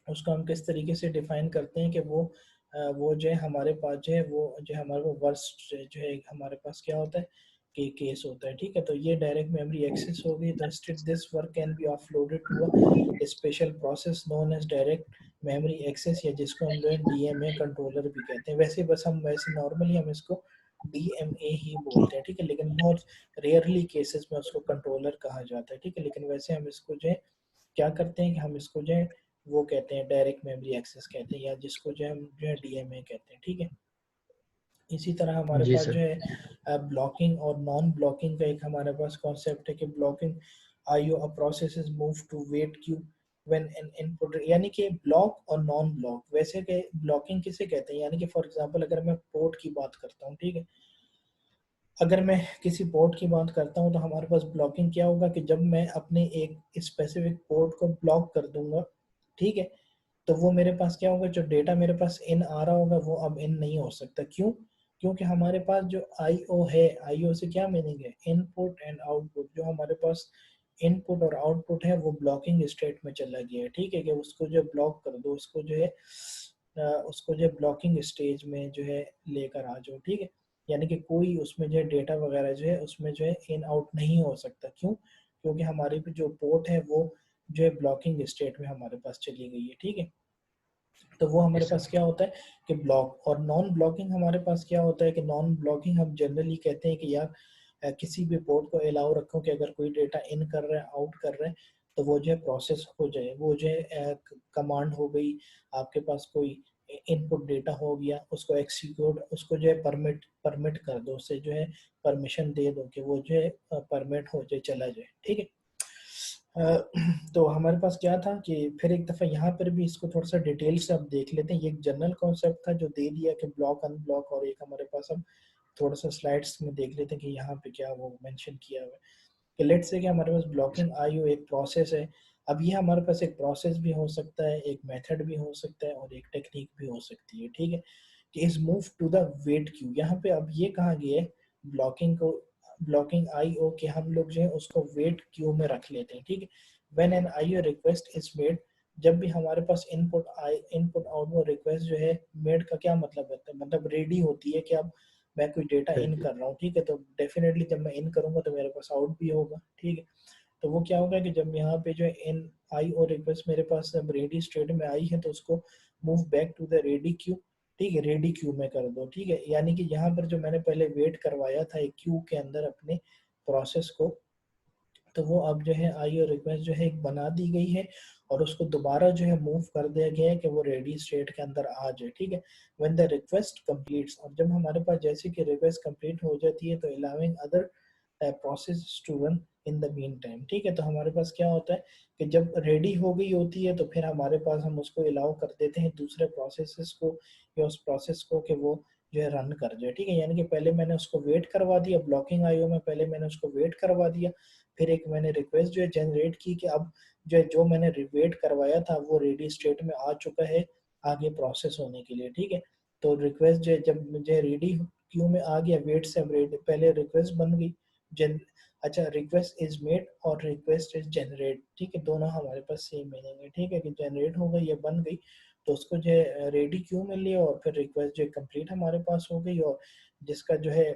उसको हम किस तरीके से डिफाइन करते हैं कि वो जो है हमारे पास जो है वो जो हमारे पास वर्स्ट जो है हमारे पास क्या होता है कि केस होता है, ठीक है। तो ये डायरेक्ट मेमोरी एक्सेस हो गई। This work can be offloaded to a special process known as direct memory access, या जिसको हम जो है डीएमए कंट्रोलर भी कहते हैं। वैसे बस हम वैसे नॉर्मली हम इसको डीएमए ही बोलते हैं, ठीक है, लेकिन बहुत रेयरली केसेस में उसको कंट्रोलर कहा जाता है, ठीक है। लेकिन वैसे हम इसको जो है क्या करते हैं कि हम इसको जो है वो कहते हैं डायरेक्ट मेमोरी एक्सेस कहते हैं, या जिसको जो हम जो है डीएमए कहते हैं, ठीक है। इसी तरह हमारे पास जो है ब्लॉकिंग और नॉन ब्लॉकिंग का एक हमारे पास कॉन्सेप्ट है कि blocking IO a process is move to wait queue when an input, यानी कि ब्लॉक और नॉन ब्लॉक। वैसे के ब्लॉकिंग किसे कहते हैं, यानी कि फॉर एग्जांपल अगर मैं पोर्ट की बात करता हूँ, ठीक है, अगर मैं किसी पोर्ट की बात करता हूँ तो हमारे पास ब्लॉकिंग क्या होगा कि जब मैं अपने एक स्पेसिफिक पोर्ट को ब्लॉक कर दूंगा, ठीक है, तो वो मेरे पास क्या होगा, जो डेटा मेरे पास इन आ रहा होगा वो अब इन नहीं हो सकता। क्यों? क्योंकि हमारे पास जो आईओ है, आईओ से क्या मीनिंग है, इनपुट एंड आउटपुट। जो हमारे पास इनपुट और आउटपुट है वो ब्लॉकिंग स्टेट में चला गया है, ठीक है, कि उसको जो ब्लॉक कर दो, उसको जो है उसको जो ब्लॉकिंग स्टेज में जो है लेकर आ जाओ, ठीक है, यानी कि कोई उसमें जो है डेटा वगैरह जो है उसमें जो है इन आउट नहीं हो सकता। क्यों? क्योंकि हमारी जो पोर्ट है वो जो है ब्लॉकिंग स्टेट में हमारे पास चली गई है, ठीक है। तो वो हमारे पास क्या होता है कि ब्लॉक। और नॉन ब्लॉकिंग हमारे पास क्या होता है कि नॉन ब्लॉकिंग हम जनरली कहते हैं कि यार किसी भी पोर्ट को अलाउ रखो कि अगर कोई डेटा इन कर रहा है, आउट कर रहा है, तो वो जो है प्रोसेस हो जाए, वो जो है कमांड हो गई, आपके पास कोई इनपुट डेटा हो गया, उसको एक्सिक्यूट, उसको जो है परमिट कर दो, उससे जो है परमिशन दे दो कि वो जो है परमिट हो जाए, चला जाए, ठीक है। तो हमारे पास क्या था कि फिर एक दफ़ा यहाँ पर भी इसको थोड़ा सा डिटेल से अब देख लेते हैं। ये एक जनरल कॉन्सेप्ट था जो दे दिया कि ब्लॉक अनब्लॉक, और एक हमारे पास अब थोड़ा सा स्लाइड्स में देख लेते हैं कि यहाँ पे क्या वो मेंशन किया हुआ है कि लेट्स से कि हमारे पास ब्लॉकिंग आईओ एक प्रोसेस है। अब ये हमारे पास एक प्रोसेस भी हो सकता है, एक मेथड भी हो सकता है और एक टेक्निक भी हो सकती है, ठीक है, कि is move to the wait queue. यहाँ पे अब ये कहा गया है ब्लॉकिंग को, ब्लॉकिंग आईओ के हम लोग जो है उसको वेट क्यू में रख लेते हैं, ठीक है। When an IO request is made, जब भी हमारे पास इनपुट आउटपुट रिक्वेस्ट जो है मेड का क्या मतलब होता है, मतलब रेडी होती है कि अब मैं कोई डेटा इन कर रहा हूँ, ठीक है, तो डेफिनेटली जब मैं इन करूंगा तो मेरे पास आउट भी होगा, ठीक है। तो वो क्या होगा कि जब यहाँ पे जो है इन आई और रिक्वेस्ट मेरे पास जब रेडी स्टेट में आई है तो उसको move back to the ready queue, ठीक है, रेडी क्यू में कर दो, ठीक है। यानी कि यहाँ पर जो मैंने पहले वेट करवाया था एक क्यू के अंदर अपने प्रोसेस को, तो वो अब जो है आई और रिक्वेस्ट जो है एक बना दी गई है और उसको दोबारा जो है मूव कर दिया गया है कि वो रेडी स्टेट के अंदर आ जाए, ठीक है। व्हेन द रिक्वेस्ट कंप्लीट्स, और जब हमारे पास जैसे कि रिक्वेस्ट कंप्लीट हो जाती है तो allowing other process to run in the mean time, ठीक है। तो हमारे पास क्या होता है कि जब रेडी हो गई होती है तो फिर हमारे पास हम उसको अलाउ कर देते हैं दूसरे प्रोसेसेस को या उस प्रोसेस को कि वो जो है रन कर जाए, ठीक है। यानी कि पहले मैंने उसको वेट करवा दिया, ब्लॉकिंग आईओ में पहले मैंने उसको वेट करवा दिया, फिर एक मैंने रिक्वेस्ट जो है जनरेट की कि अब जो मैंने वेट करवाया था वो रेडी स्टेट में आ चुका है आगे प्रोसेस होने के लिए, ठीक है। तो रिक्वेस्ट जो जब मुझे रेडी क्यू में आ गया, वेट से पहले रिक्वेस्ट बन गई, जन अच्छा रिक्वेस्ट इज मेड और रिक्वेस्ट इज जनरेट, ठीक है, दोनों हमारे पास सेम मीनिंग है, ठीक है, कि जनरेट हो गई या बन गई तो उसको जो है रेडी क्यू में लिया और फिर रिक्वेस्ट जो कंप्लीट हमारे पास हो गई और जिसका जो है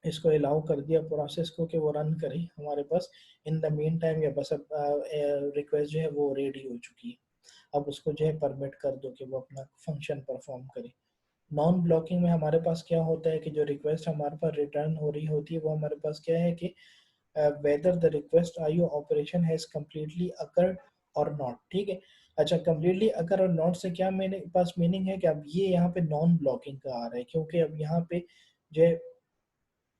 इसको अलाउ कर दिया प्रोसेस को कि वो रन करे हमारे पास इन द मीन टाइम, या बस अब रिक्वेस्ट जो है वो रेडी हो चुकी है, अब उसको जो है परमिट कर दो कि वो अपना फंक्शन परफॉर्म करे। नॉन ब्लॉकिंग में हमारे पास क्या होता है कि जो रिक्वेस्ट हमारे पास रिटर्न हो रही होती है वो हमारे पास क्या है कि whether the request IO operation has completely occurred or not, ठीक है। अच्छा, completely occur और not से क्या मेरे पास मीनिंग है कि अब ये यहाँ पे नॉन ब्लॉकिंग का आ रहा है, क्योंकि अब यहाँ पे जो है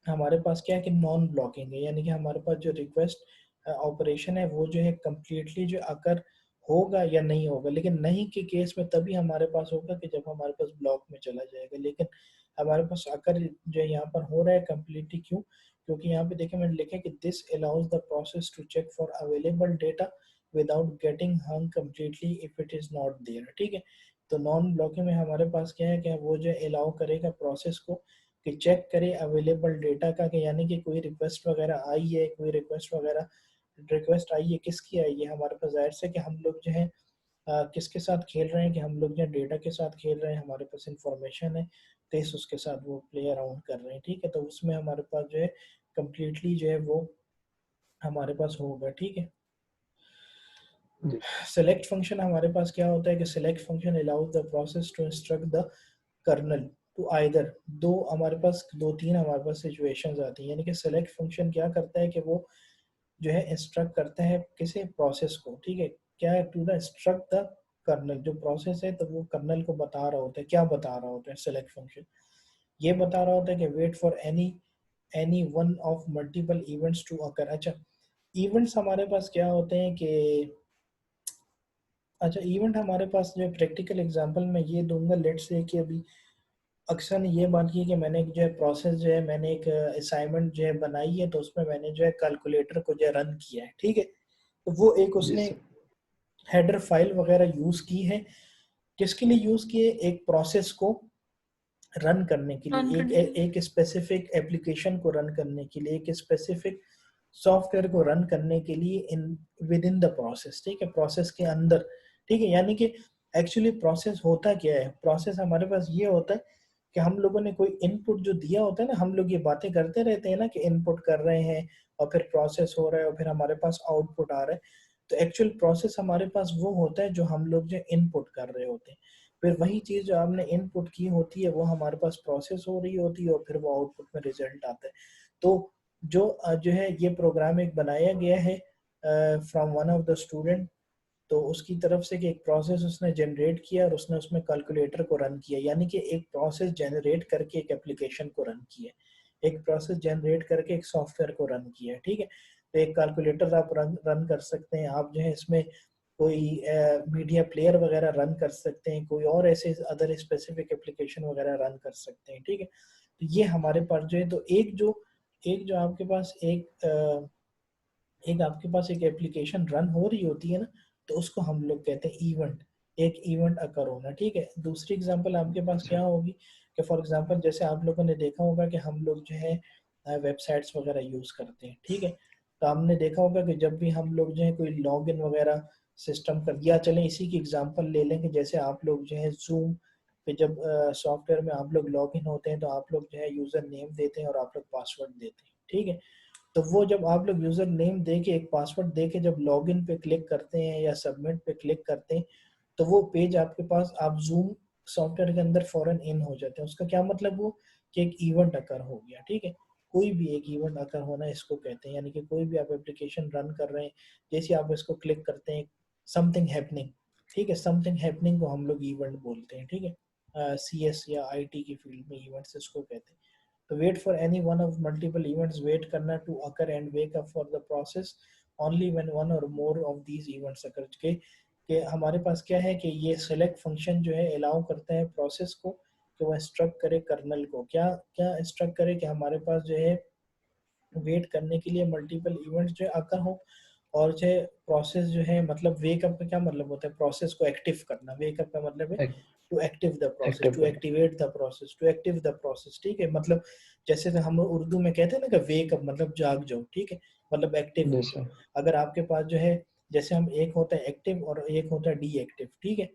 हमारे पास क्या है कि नॉन ब्लॉकिंग है, यानी कि हमारे पास जो रिक्वेस्ट ऑपरेशन है वो जो है कम्प्लीटली जो अकर होगा या नहीं होगा, लेकिन नहीं के केस में तभी हमारे पास होगा कि जब हमारे पास ब्लॉक में चला जाएगा। लेकिन हमारे पास अकर जो यहाँ पर हो रहा है कम्प्लीटली, क्यों? क्योंकि यहाँ पे देखिए मैंने लिखा है कि this allows the process to check for available data without getting hung completely if it is not there, ठीक है। तो नॉन ब्लॉकिंग में हमारे पास क्या है कि वो जो अलाउ करेगा प्रोसेस को कि चेक करे अवेलेबल डेटा का, कि यानी कि कोई रिक्वेस्ट वगैरह आई है, कोई रिक्वेस्ट आई है, किसकी आई है, हमारे पास जाहिर से कि हम लोग जो है किसके साथ खेल रहे हैं, कि हम लोग जो डेटा के साथ खेल रहे हैं, हमारे पास इंफॉर्मेशन है तो इस उसके साथ वो प्ले अराउंड कर रहे हैं, ठीक है। तो उसमें हमारे पास जो है कम्प्लीटली जो है वो हमारे पास होगा, ठीक है। सेलेक्ट फंक्शन हमारे पास क्या होता है कि select function allows the process to instruct the kernel to either, दो हमारे पास दो तीन हमारे पास सिचुएशंस आती हैं, यानी कि सेलेक्ट फंक्शन क्या करता है कि वो जो है इंस्ट्रक्ट करता है किसी प्रोसेस को, ठीक है, क्या है, to the instruct the kernel, जो प्रोसेस है तो वो कर्नल को बता रहा होता है, क्या बता रहा होता है सेलेक्ट फंक्शन, ये बता रहा होता है कि wait for any one of multiple events to occur. अच्छा, इवेंट्स हमारे पास क्या होते हैं कि अच्छा इवेंट हमारे पास जो प्रैक्टिकल एग्जांपल में ये दूंगा, लेट्स से कि अभी अक्सर ये बात की कि मैंने जो है प्रोसेस जो है मैंने एक असाइनमेंट जो है बनाई है तो उसमें मैंने जो है कैलकुलेटर को जो है रन किया है, ठीक है। तो वो एक उसने हेडर फाइल वगैरह यूज की है, किसके लिए यूज की है, एक प्रोसेस को रन करने के लिए, एक स्पेसिफिक एप्लीकेशन को रन करने के लिए, एक स्पेसिफिक सॉफ्टवेयर को रन करने के लिए in with in the process, ठीक है, प्रोसेस के अंदर, ठीक है। यानी कि एक्चुअली प्रोसेस होता क्या है, प्रोसेस हमारे पास ये होता है कि हम लोगों ने कोई इनपुट जो दिया होता है ना, हम लोग ये बातें करते रहते हैं ना कि इनपुट कर रहे हैं और फिर प्रोसेस हो रहा है और फिर हमारे पास आउटपुट आ रहा है। तो एक्चुअल प्रोसेस हमारे पास वो होता है जो हम लोग जो इनपुट कर रहे होते हैं, फिर वही चीज जो आपने इनपुट की होती है वो हमारे पास प्रोसेस हो रही होती है और फिर वो आउटपुट में रिजल्ट आता है। तो जो है ये प्रोग्राम एक बनाया गया है from one of the student, तो उसकी तरफ से कि एक प्रोसेस उसने जनरेट किया और उसने उसमें कैलकुलेटर को रन किया, यानी कि एक प्रोसेस जनरेट करके एक एप्लीकेशन को रन किया, एक प्रोसेस जनरेट करके एक सॉफ्टवेयर को रन किया, ठीक है। तो एक कैलकुलेटर आप रन कर सकते हैं, आप जो है इसमें कोई मीडिया प्लेयर वगैरह रन कर सकते हैं, कोई और ऐसे अदर स्पेसिफिक एप्लीकेशन वगैरह रन कर सकते हैं, ठीक है। तो ये हमारे पास जो है, तो एक जो आपके पास एक आपके पास एक एप्लीकेशन रन हो रही होती है ना, तो उसको हम लोग कहते हैं इवेंट, एक इवेंट अकर होना, ठीक है। दूसरी एग्जांपल आपके पास क्या होगी कि फॉर एग्जांपल जैसे आप लोगों ने देखा होगा कि हम लोग जो है वेबसाइट्स वगैरह यूज करते हैं, ठीक है। तो हमने देखा होगा कि जब भी हम लोग जो है कोई लॉगिन वगैरह सिस्टम कर, या चलें इसी की एग्जांपल ले लें कि जैसे आप लोग जो है जूम पे जब सॉफ्टवेयर में आप लोग लॉगिन होते हैं तो आप लोग जो है यूजर नेम देते हैं और आप लोग पासवर्ड देते हैं, ठीक है। तो वो जब आप लोग यूजर नेम दे के एक पासवर्ड दे के जब लॉगिन पे क्लिक करते हैं या सबमिट पे क्लिक करते हैं, तो वो पेज आपके पास, आप जूम सॉफ्टवेयर के अंदर फौरन इन हो जाते हैं। उसका क्या मतलब वो कि एक इवेंट अकर हो गया, ठीक है। कोई भी एक इवेंट अकर होना इसको कहते हैं, यानी कि कोई भी आप एप्लीकेशन रन कर रहे हैं, जैसे आप इसको क्लिक करते हैं समथिंग हैपनिंग, ठीक है, समथिंग हैपनिंग को हम लोग इवेंट बोलते हैं, ठीक है। CS या IT की फील्ड में इवेंट्स इसको कहते हैं। तो wait for any one of multiple events, wait करना to occur and wake up for the process only when one or more of these events occur, के हमारे पास क्या है कि ये सेलेक्ट फंक्शन जो है अलाउ करता है प्रोसेस को कि वो इंस्ट्रक्ट करे कर्नल को, क्या क्या इंस्ट्रक्ट करे कि हमारे पास जो है वेट करने के लिए मल्टीपल इवेंट्स जो है अकर हो, और जो है प्रोसेस जो है, मतलब वेकअप का क्या मतलब होता है, प्रोसेस को एक्टिव करना, वेकअप का मतलब है to active the process, to activate the process, to active the process, ठीक है। मतलब जैसे हम उर्दू में कहते हैं ना कि वेकअप मतलब जाग जाओ, ठीक है, मतलब एक्टिव हो जाओ। अगर आपके पास जो है, जैसे हम एक होता है एक्टिव और एक होता है डी एक्टिव, ठीक है।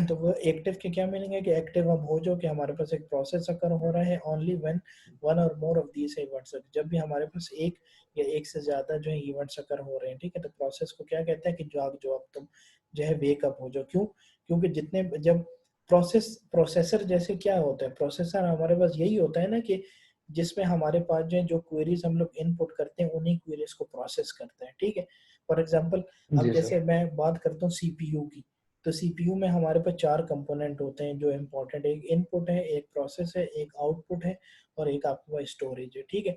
तो वो एक्टिव के क्या मीनिंग है कि एक्टिव हम हो जो कि हमारे पास एक प्रोसेस अकर हो रहा है only when one or more of these events, जब भी हमारे पास एक या एक से ज्यादा जो है इवेंट्स अकर हो रहे हैं, ठीक है। तो प्रोसेस को क्या कहते हैं कि जाग जो, अब तुम जो है वेकअप हो जाओ। क्यों? क्योंकि जितने जब प्रोसेसर जैसे क्या होता है, प्रोसेसर हमारे पास यही होता है ना कि जिसमें हमारे पास जो क्वेरीज हम लोग इनपुट करते हैं उन्हीं क्वेरीज को प्रोसेस करते हैं, ठीक है। फॉर एग्जांपल अब जैसे मैं बात करता हूँ CPU की, तो CPU में हमारे पास 4 कंपोनेंट होते हैं जो इम्पोर्टेंट, एक इनपुट है, एक प्रोसेस है, एक आउटपुट है और एक आपके पास स्टोरेज है, ठीक है।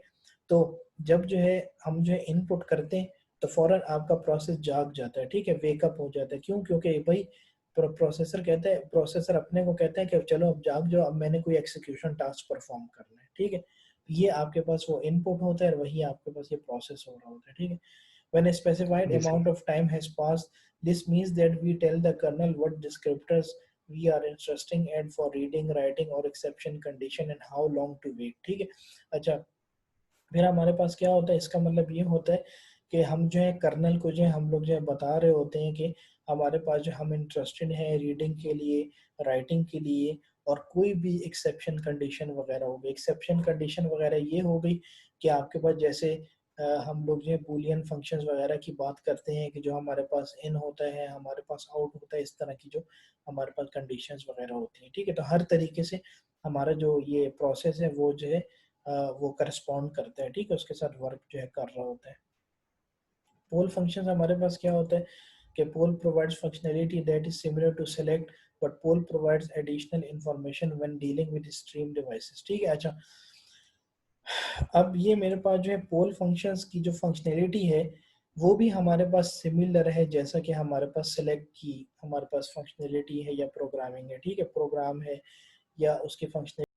तो जब जो है हम जो है इनपुट करते हैं तो फौरन आपका प्रोसेस जाग जाता है, ठीक है, वेकअप हो जाता है। क्यों? क्योंकि भाई प्रोसेसर कहता है, प्रोसेसर अपने को कहता है कि चलो अब जाग जाओ, अब मैंने कोई एक्सिक्यूशन टास्क परफॉर्म करना है, ठीक है। ये आपके पास वो इनपुट होता है और वही आपके पास ये प्रोसेस हो रहा होता है, ठीक है। When a specified amount of time has passed, this means that we tell the kernel what descriptors we are interested in for reading, writing or exception condition and how long to wait, ठीक है। अच्छा, फिर हमारे पास क्या होता है, इसका मतलब ये होता है कि हम जो है कर्नल को जो है हम लोग जो है बता रहे होते हैं कि हमारे पास जो हम इंटरेस्टेड हैं रीडिंग के लिए, राइटिंग के लिए, और कोई भी एक्सेप्शन कंडीशन वगैरह हो गई। एक्सेप्शन कंडीशन वगैरह ये हो गई कि आपके पास जैसे हम लोग जो है बूलियन फंक्शंस वगैरह की बात करते हैं कि जो हमारे पास इन होता है, हमारे पास आउट होता है, इस तरह की जो हमारे पास कंडीशंस वगैरह होती हैं, ठीक है। तो हर तरीके से हमारा जो ये प्रोसेस है वो जो है वो करस्पॉन्ड करता है, ठीक है, उसके साथ वर्क जो है कर रहा होता है। पोल फंक्शन हमारे पास क्या होता है कि poll provides functionality that is similar to select but poll provides additional information when dealing with stream devices, ठीक है। अच्छा, अब ये मेरे पास जो है पोल फंक्शंस की जो फंक्शनैलिटी है वो भी हमारे पास सिमिलर है जैसा कि हमारे पास सेलेक्ट की हमारे पास फंक्शनैलिटी है या प्रोग्रामिंग है, ठीक है, प्रोग्राम है या उसकी फंक्शनैलिटी